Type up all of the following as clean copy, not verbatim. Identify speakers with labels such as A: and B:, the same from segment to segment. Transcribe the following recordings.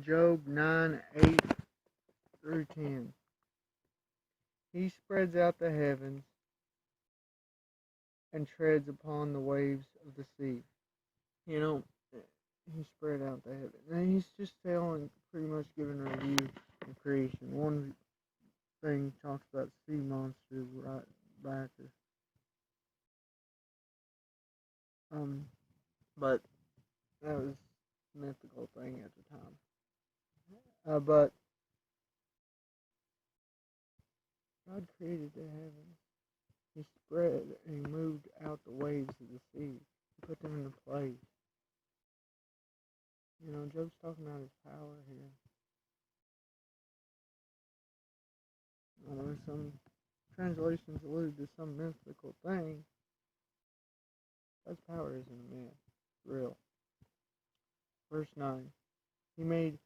A: Job 9:8 through 10. He spreads out the heavens and treads upon the waves of the sea. You know, he spread out the heavens. And he's just telling, pretty much giving a review of creation. One thing talks about sea monsters right back. But that was a mythical thing at the time. But God created the heavens. He spread and he moved out the waves of the sea. He put them into place. Job's talking about his power here. Some translations allude to some mythical thing. God's power isn't a myth. It's real. Verse 9. He made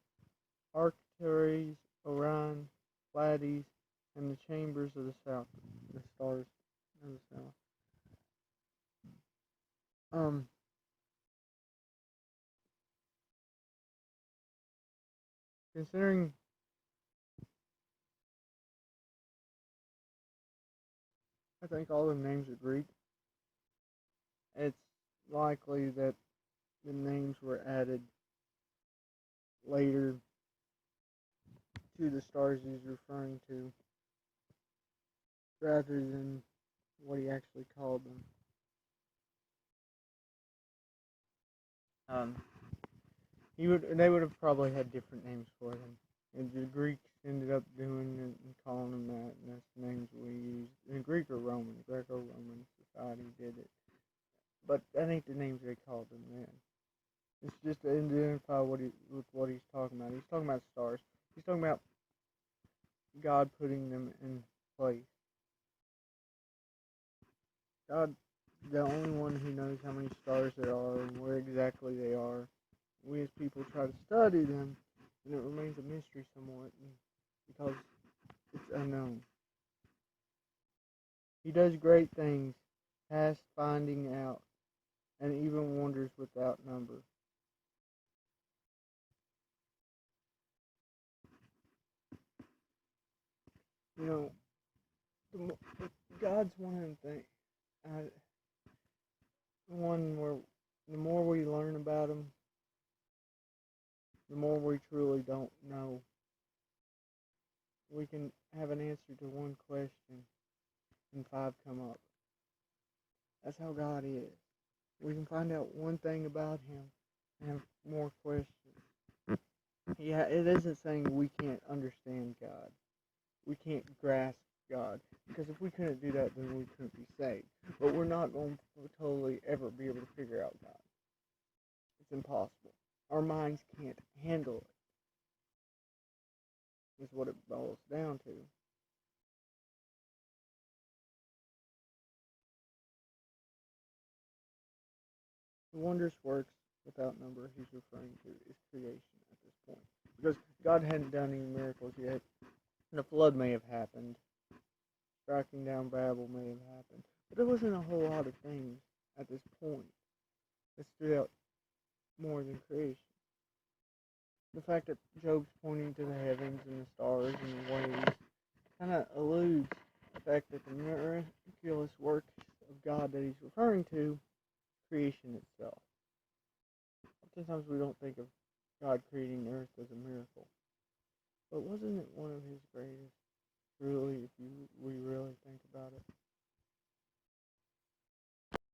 A: Arcturus, Orion, Pleiades, and the chambers of the south, the stars of the south. Considering I think all the names are Greek, it's likely that the names were added later to the stars he's referring to, rather than what he actually called them. They would have probably had different names for them. And the Greeks ended up doing it and calling them that, and that's the names we use. In Greek or Roman, Greco-Roman society did it. But that ain't the names they called them then. It's just to identify what he's talking about. He's talking about stars. He's talking about God putting them in place. God, the only one who knows how many stars there are and where exactly they are. We as people try to study them, and it remains a mystery somewhat because it's unknown. He does great things, past finding out, and even wonders without number. God's one of the things. One where the more we learn about him, the more we truly don't know. We can have an answer to one question and 5 come up. That's how God is. We can find out one thing about him and have more questions. Yeah, it isn't saying we can't understand God. We can't grasp God. Because if we couldn't do that, then we couldn't be saved. But we're not going to totally ever be able to figure out God. It's impossible. Our minds can't handle it. Is what it boils down to. The wondrous works without number he's referring to is creation at this point. Because God hadn't done any miracles yet. And a flood may have happened. Striking down Babel may have happened. But there wasn't a whole lot of things at this point that stood out more than creation. The fact that Job's pointing to the heavens and the stars and the waves kind of alludes the fact that the miraculous works of God that he's referring to, creation itself. Sometimes we don't think of God creating the earth as a miracle. But wasn't it one of his greatest? Really, if we really think about it.